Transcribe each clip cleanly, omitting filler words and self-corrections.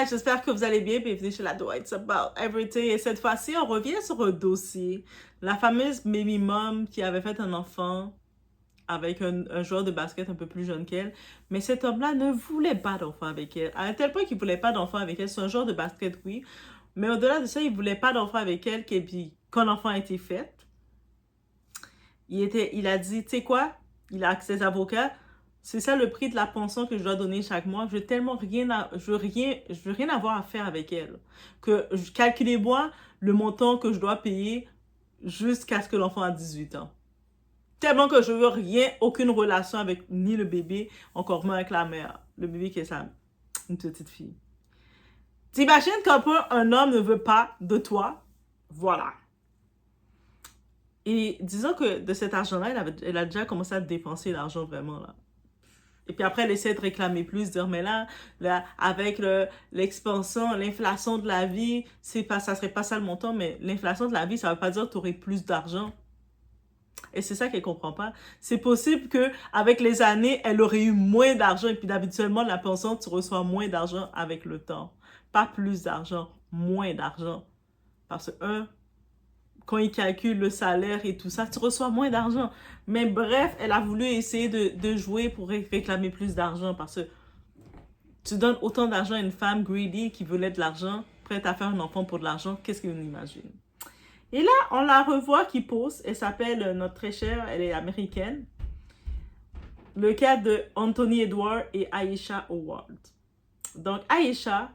J'espère que vous allez bien. Bienvenue chez la It's About Everything. Et cette fois-ci, on revient sur un dossier. La fameuse baby mom qui avait fait un enfant avec un joueur de basket un peu plus jeune qu'elle. Mais cet homme-là ne voulait pas d'enfant avec elle. À un tel point qu'il ne voulait pas d'enfant avec elle. C'est un joueur de basket, oui. Mais au-delà de ça, il ne voulait pas d'enfant avec elle. Et puis, quand l'enfant a été fait, il a dit, tu sais quoi? Il a accès ses avocats. C'est ça le prix de la pension que je dois donner chaque mois. Je veux tellement je veux rien avoir à faire avec elle. Calculez-moi le montant que je dois payer jusqu'à ce que l'enfant ait 18 ans. Tellement que je veux rien, aucune relation avec ni le bébé, encore moins avec la mère. Le bébé qui est une petite fille. T'imagines qu'un homme ne veut pas de toi? Voilà. Et disons que de cet argent-là, elle a déjà commencé à dépenser l'argent vraiment là. Et puis après, elle essaie de réclamer plus, dire, mais là avec l'expansion, l'inflation de la vie, ça serait pas ça le montant, mais l'inflation de la vie, ça veut pas dire que tu aurais plus d'argent. Et c'est ça qu'elle comprend pas. C'est possible que avec les années, elle aurait eu moins d'argent. Et puis d'habituellement, la pension, tu reçois moins d'argent avec le temps. Pas plus d'argent, moins d'argent. Parce que, quand ils calculent le salaire et tout ça, tu reçois moins d'argent. Mais bref, elle a voulu essayer de jouer pour réclamer plus d'argent parce que tu donnes autant d'argent à une femme greedy qui voulait de l'argent, prête à faire un enfant pour de l'argent, qu'est-ce qu'on imagine? Et là, on la revoit qui pose. Elle s'appelle notre très chère, elle est américaine. Le cas de Anthony Edward et Aisha Howard. Donc, Aisha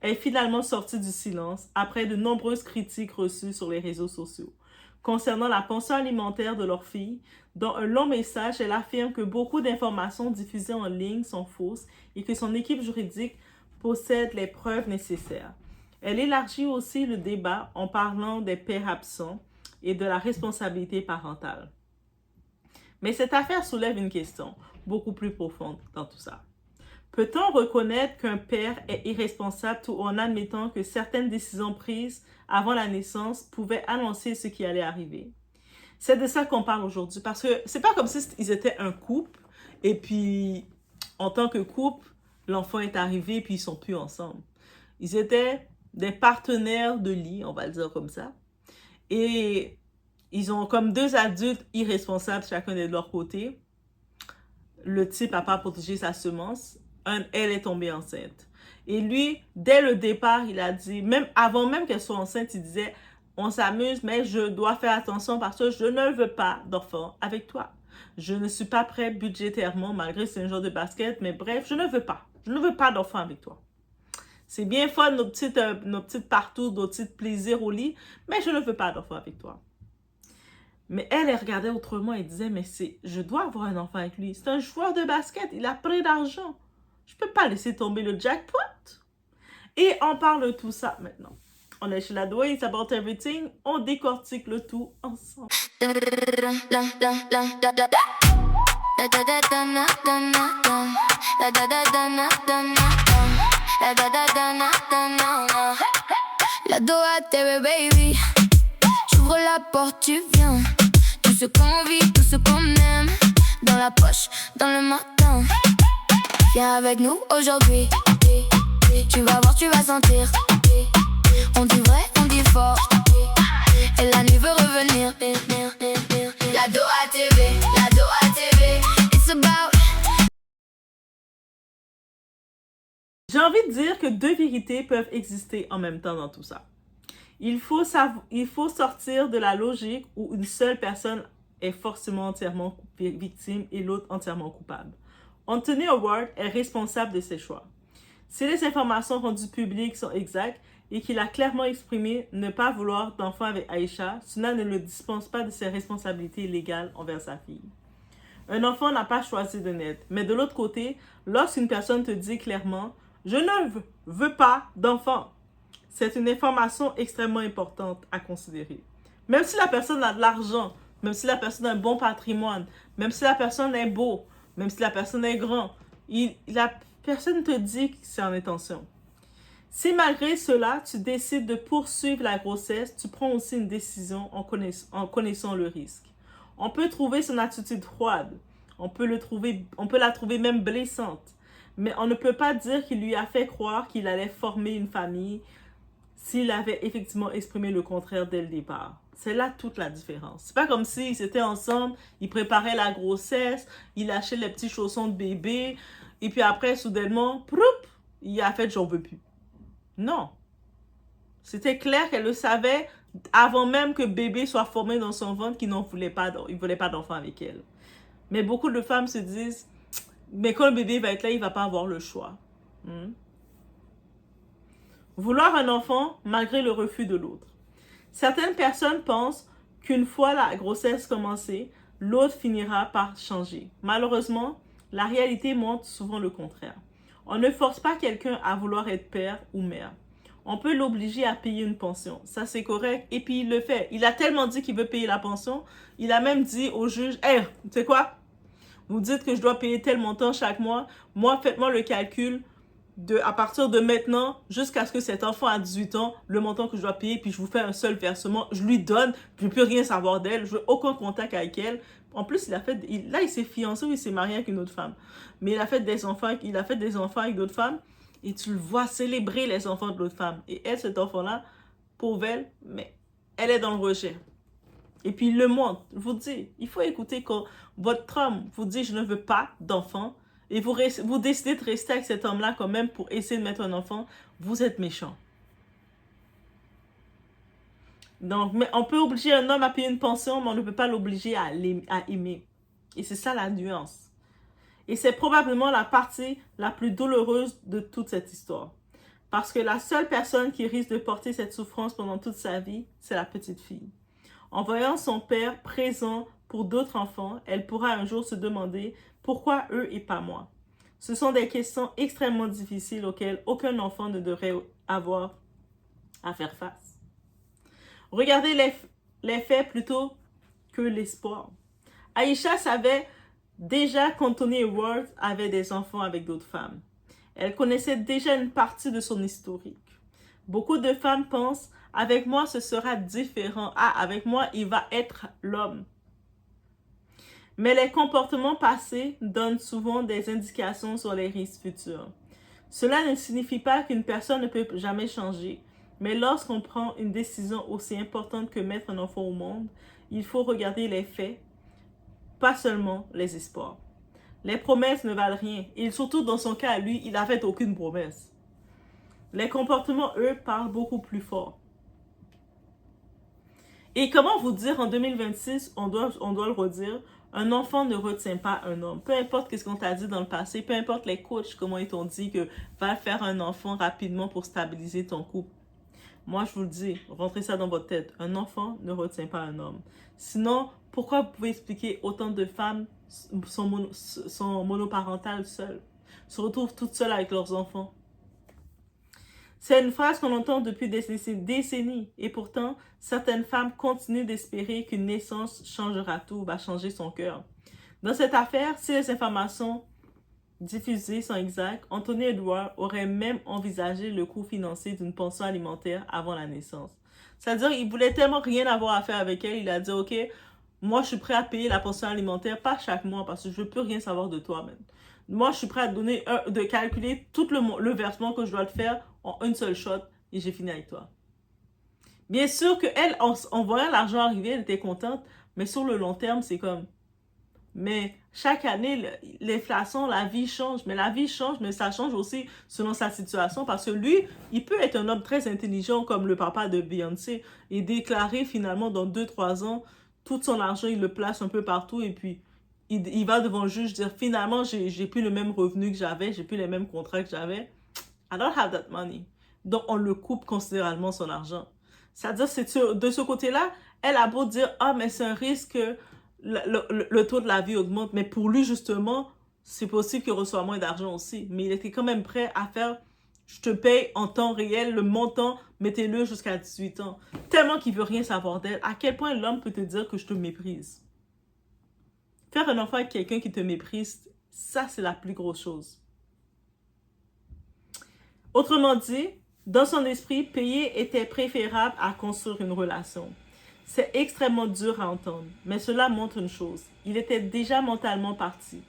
est finalement sortie du silence après de nombreuses critiques reçues sur les réseaux sociaux concernant la pension alimentaire de leur fille. Dans un long message, elle affirme que beaucoup d'informations diffusées en ligne sont fausses et que son équipe juridique possède les preuves nécessaires. Elle élargit aussi le débat en parlant des pères absents et de la responsabilité parentale. Mais cette affaire soulève une question beaucoup plus profonde dans tout ça. Peut-on reconnaître qu'un père est irresponsable tout en admettant que certaines décisions prises avant la naissance pouvaient annoncer ce qui allait arriver? C'est de ça qu'on parle aujourd'hui parce que c'est pas comme si ils étaient un couple et puis en tant que couple, l'enfant est arrivé et puis ils sont plus ensemble. Ils étaient des partenaires de lit, on va le dire comme ça. Et ils ont comme deux adultes irresponsables chacun de leur côté. Le type n'a pas protégé sa semence. Elle est tombée enceinte. Et lui, dès le départ, il a dit, même avant même qu'elle soit enceinte, il disait, on s'amuse, mais je dois faire attention parce que je ne veux pas d'enfant avec toi. Je ne suis pas prêt budgétairement, malgré que c'est un joueur de basket, mais bref, je ne veux pas. Je ne veux pas d'enfant avec toi. C'est bien fun, nos petites partout, nos petits plaisirs au lit, mais je ne veux pas d'enfant avec toi. Mais elle regardait autrement et disait, mais je dois avoir un enfant avec lui. C'est un joueur de basket, il a plein d'argent. Je peux pas laisser tomber le jackpot. Et on parle de tout ça maintenant. On est chez la It's About Everything. On décortique le tout ensemble. La Doha TV, baby. J'ouvre la porte, tu viens. Tout ce qu'on vit, tout ce qu'on aime. Dans la poche, dans le matin. Viens avec nous aujourd'hui. Tu vas voir, tu vas sentir. On dit vrai, on dit fort. Et la nuit veut revenir. La Doha TV, la Doha TV. It's about. J'ai envie de dire que deux vérités peuvent exister en même temps dans tout ça. Il faut sortir de la logique où une seule personne est forcément entièrement victime et l'autre entièrement coupable. Anthony Howard est responsable de ses choix. Si les informations rendues publiques sont exactes et qu'il a clairement exprimé ne pas vouloir d'enfant avec Aisha, cela ne le dispense pas de ses responsabilités légales envers sa fille. Un enfant n'a pas choisi de naître, mais de l'autre côté, lorsqu'une personne te dit clairement « Je ne veux pas d'enfant », c'est une information extrêmement importante à considérer. Même si la personne a de l'argent, même si la personne a un bon patrimoine, même si la personne est beau, même si la personne est grand, la personne te dit que c'est en intention. Si malgré cela, tu décides de poursuivre la grossesse, tu prends aussi une décision en connaissant le risque. On peut trouver son attitude froide, on peut la trouver même blessante, Mais on ne peut pas dire qu'il lui a fait croire qu'il allait former une famille s'il avait effectivement exprimé le contraire dès le départ. C'est là toute la différence. C'est pas comme s'ils étaient ensemble, ils préparaient la grossesse, il achetait les petits chaussons de bébé, et puis après, soudainement, proup, il a fait « j'en veux plus ». Non. C'était clair qu'elle le savait avant même que bébé soit formé dans son ventre qu'il voulait pas d'enfant avec elle. Mais beaucoup de femmes se disent « mais quand le bébé va être là, il va pas avoir le choix ». Vouloir un enfant malgré le refus de l'autre. Certaines personnes pensent qu'une fois la grossesse commencée, l'autre finira par changer. Malheureusement, la réalité montre souvent le contraire. On ne force pas quelqu'un à vouloir être père ou mère. On peut l'obliger à payer une pension. Ça, c'est correct. Et puis, il le fait. Il a tellement dit qu'il veut payer la pension. Il a même dit au juge, « Hey, tu sais quoi? Vous dites que je dois payer tel montant chaque mois. Moi, faites-moi le calcul à partir de maintenant jusqu'à ce que cet enfant a 18 ans, le montant que je dois payer, puis je vous fais un seul versement. Je lui donne, je ne veux plus rien savoir d'elle. Je veux aucun contact avec elle. » En plus, il s'est fiancé ou il s'est marié avec une autre femme. Mais il a fait des enfants avec d'autres femmes. Et tu le vois célébrer les enfants de l'autre femme. Et elle, cet enfant-là, pauvre elle, mais elle est dans le rejet. Et puis il le montre. Je vous dis, il faut écouter quand votre homme vous dit « je ne veux pas d'enfant » et vous décidez de rester avec cet homme-là quand même pour essayer de mettre un enfant, vous êtes méchant. Donc, mais on peut obliger un homme à payer une pension, mais on ne peut pas l'obliger à aimer. Et c'est ça la nuance. Et c'est probablement la partie la plus douloureuse de toute cette histoire. Parce que la seule personne qui risque de porter cette souffrance pendant toute sa vie, c'est la petite fille. En voyant son père présent pour d'autres enfants, elle pourra un jour se demander pourquoi eux et pas moi. Ce sont des questions extrêmement difficiles auxquelles aucun enfant ne devrait avoir à faire face. Regardez les faits plutôt que l'espoir. Aïcha savait déjà qu'Anthony Ward avait des enfants avec d'autres femmes. Elle connaissait déjà une partie de son historique. Beaucoup de femmes pensent « avec moi, ce sera différent. Ah, avec moi, il va être l'homme. » Mais les comportements passés donnent souvent des indications sur les risques futurs. Cela ne signifie pas qu'une personne ne peut jamais changer, mais lorsqu'on prend une décision aussi importante que mettre un enfant au monde, il faut regarder les faits, pas seulement les espoirs. Les promesses ne valent rien, et surtout dans son cas, lui, il n'a fait aucune promesse. Les comportements, eux, parlent beaucoup plus fort. Et comment vous dire en 2026, on doit le redire, un enfant ne retient pas un homme. Peu importe ce qu'on t'a dit dans le passé, peu importe les coachs, comment ils t'ont dit que va faire un enfant rapidement pour stabiliser ton couple. Moi, je vous le dis, rentrez ça dans votre tête. Un enfant ne retient pas un homme. Sinon, pourquoi vous pouvez expliquer autant de femmes sont monoparentales seules, se retrouvent toutes seules avec leurs enfants? C'est une phrase qu'on entend depuis des décennies. Et pourtant, certaines femmes continuent d'espérer qu'une naissance changera tout, va changer son cœur. Dans cette affaire, si les informations diffusées sont exactes, Anthony Edwards aurait même envisagé le coût financier d'une pension alimentaire avant la naissance. C'est-à-dire qu'il voulait tellement rien avoir à faire avec elle, il a dit « Ok, moi je suis prêt à payer la pension alimentaire, pas chaque mois, parce que je ne veux plus rien savoir de toi, même. Moi, je suis prêt à de calculer tout le versement que je dois te faire en une seule shot et j'ai fini avec toi. » Bien sûr qu'elle, en voyant l'argent arriver, elle était contente, mais sur le long terme, c'est comme... Mais chaque année, l'inflation, la vie change. Mais la vie change, mais ça change aussi selon sa situation. Parce que lui, il peut être un homme très intelligent comme le papa de Beyoncé et déclarer finalement dans 2-3 ans, tout son argent, il le place un peu partout et puis il va devant le juge dire finalement, j'ai plus le même revenu que j'avais, j'ai plus les mêmes contrats que j'avais. I don't have that money. Donc, on le coupe considérablement son argent. C'est-à-dire, de ce côté-là, elle a beau dire « Ah, mais c'est un risque que le taux de la vie augmente. » Mais pour lui, justement, c'est possible qu'il reçoive moins d'argent aussi. Mais il était quand même prêt à faire « Je te paye en temps réel, le montant, mettez-le jusqu'à 18 ans. » Tellement qu'il veut rien savoir d'elle. À quel point l'homme peut te dire que je te méprise? Faire un enfant avec quelqu'un qui te méprise, ça, c'est la plus grosse chose. Autrement dit, dans son esprit, payer était préférable à construire une relation. C'est extrêmement dur à entendre, mais cela montre une chose. Il était déjà mentalement parti.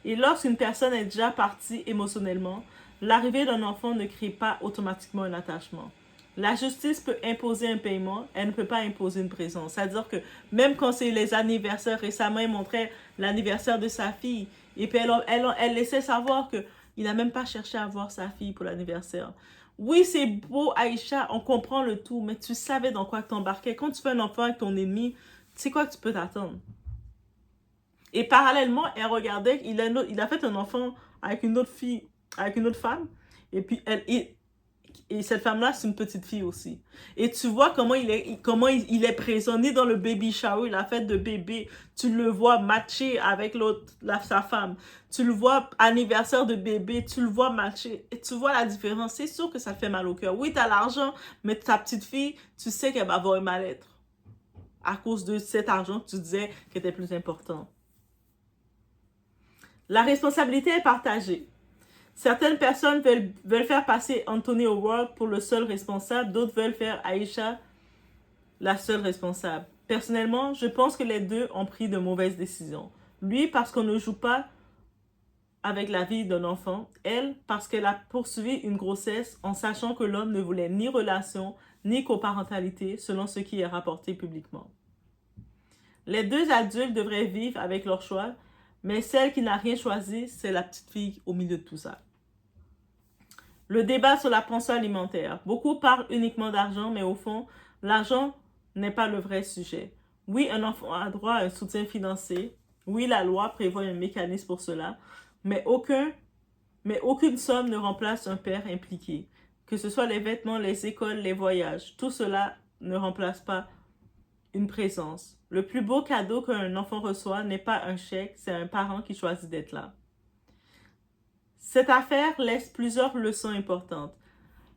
Et lorsqu'une personne est déjà partie émotionnellement, l'arrivée d'un enfant ne crée pas automatiquement un attachement. La justice peut imposer un paiement, elle ne peut pas imposer une présence. C'est-à-dire que même quand c'est les anniversaires, récemment, il montrait l'anniversaire de sa fille. Et puis elle laissait savoir qu'il n'a même pas cherché à voir sa fille pour l'anniversaire. Oui, c'est beau, Aïcha, on comprend le tout, mais tu savais dans quoi t'embarquais. Quand tu fais un enfant avec ton ennemi, tu sais quoi que tu peux t'attendre. Et parallèlement, elle regardait, il a fait un enfant avec une autre fille, avec une autre femme. Et puis, et cette femme-là, c'est une petite fille aussi. Et tu vois comment il est présent, ni dans le baby shower, la fête de bébé. Tu le vois matcher avec sa femme. Tu le vois anniversaire de bébé, tu le vois matcher. Et tu vois la différence. C'est sûr que ça te fait mal au cœur. Oui, tu as l'argent, mais ta petite fille, tu sais qu'elle va avoir un mal-être. À cause de cet argent que tu disais qui était plus important. La responsabilité est partagée. Certaines personnes veulent faire passer Anthony Howard pour le seul responsable, d'autres veulent faire Aïcha la seule responsable. Personnellement, je pense que les deux ont pris de mauvaises décisions. Lui, parce qu'on ne joue pas avec la vie d'un enfant. Elle, parce qu'elle a poursuivi une grossesse en sachant que l'homme ne voulait ni relation, ni coparentalité, selon ce qui est rapporté publiquement. Les deux adultes devraient vivre avec leur choix, mais celle qui n'a rien choisi, c'est la petite fille au milieu de tout ça. Le débat sur la pension alimentaire. Beaucoup parlent uniquement d'argent, mais au fond, l'argent n'est pas le vrai sujet. Oui, un enfant a droit à un soutien financier. Oui, la loi prévoit un mécanisme pour cela, mais aucune somme ne remplace un père impliqué. Que ce soit les vêtements, les écoles, les voyages, tout cela ne remplace pas une présence. Le plus beau cadeau qu'un enfant reçoit n'est pas un chèque, c'est un parent qui choisit d'être là. Cette affaire laisse plusieurs leçons importantes.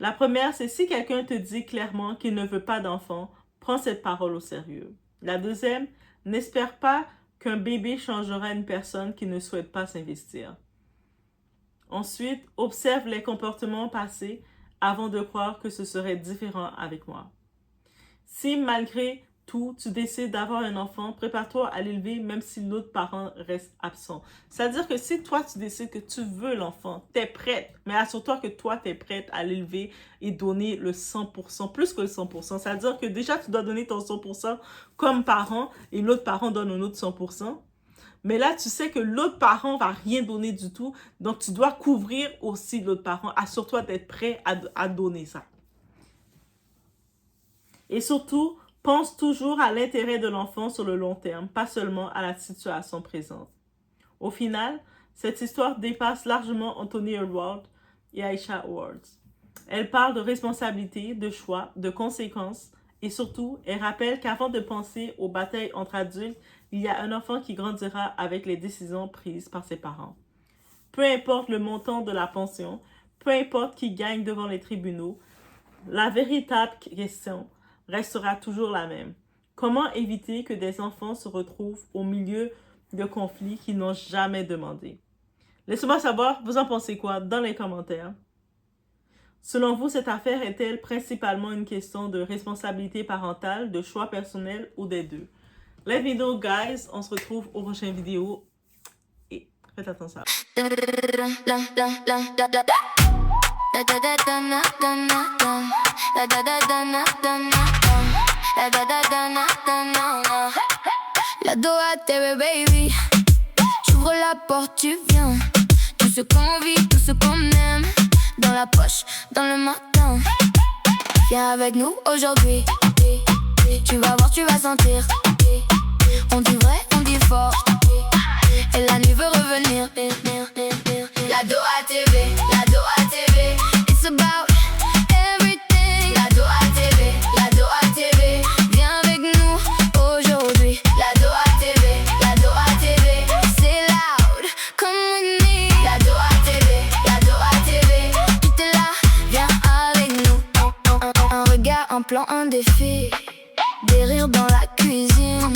La première, c'est si quelqu'un te dit clairement qu'il ne veut pas d'enfant, prends cette parole au sérieux. La deuxième, n'espère pas qu'un bébé changera une personne qui ne souhaite pas s'investir. Ensuite, observe les comportements passés avant de croire que ce serait différent avec moi. Si malgré tout, tu décides d'avoir un enfant, prépare-toi à l'élever même si l'autre parent reste absent. C'est-à-dire que si toi, tu décides que tu veux l'enfant, tu es prête, mais assure-toi que toi, tu es prête à l'élever et donner le 100%, plus que le 100%. C'est-à-dire que déjà, tu dois donner ton 100% comme parent et l'autre parent donne un autre 100%. Mais là, tu sais que l'autre parent va rien donner du tout, donc tu dois couvrir aussi l'autre parent. Assure-toi d'être prêt à donner ça. Et surtout, pense toujours à l'intérêt de l'enfant sur le long terme, pas seulement à la situation présente. Au final, cette histoire dépasse largement Anthony Howard et Aïcha Howard. Elle parle de responsabilité, de choix, de conséquences et surtout, elle rappelle qu'avant de penser aux batailles entre adultes, il y a un enfant qui grandira avec les décisions prises par ses parents. Peu importe le montant de la pension, peu importe qui gagne devant les tribunaux, la véritable question restera toujours la même. Comment éviter que des enfants se retrouvent au milieu de conflits qu'ils n'ont jamais demandé? Laissez-moi savoir, vous en pensez quoi dans les commentaires. Selon vous, cette affaire est-elle principalement une question de responsabilité parentale, de choix personnel ou des deux? Let me know, guys. On se retrouve aux prochaines vidéos. Et faites attention. La Doha TV, baby. J'ouvre la porte, tu viens. Tout ce qu'on vit, tout ce qu'on aime. Dans la poche, dans le matin. Viens avec nous aujourd'hui. Tu vas voir, tu vas sentir. On dit vrai, on dit fort. Et la nuit veut revenir. La Doha TV, la Doha TV. It's about everything. La Doha TV, la Doha TV. Viens avec nous aujourd'hui. La Doha TV, la Doha TV. C'est loud, come with me. La Doha TV, la Doha TV. Tout est là, viens avec nous. Un regard, un plan, un défi. Des rires dans la cuisine.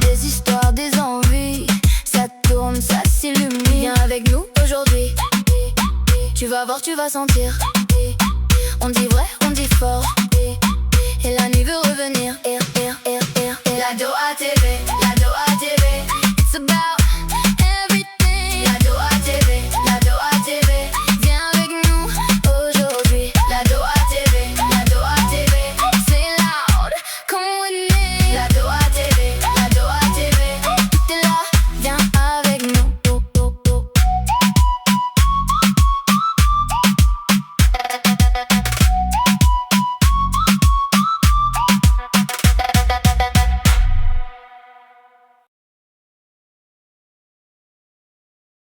Des histoires, des envies. Ça tourne, ça s'illumine. Viens avec nous aujourd'hui. Tu vas voir, tu vas sentir.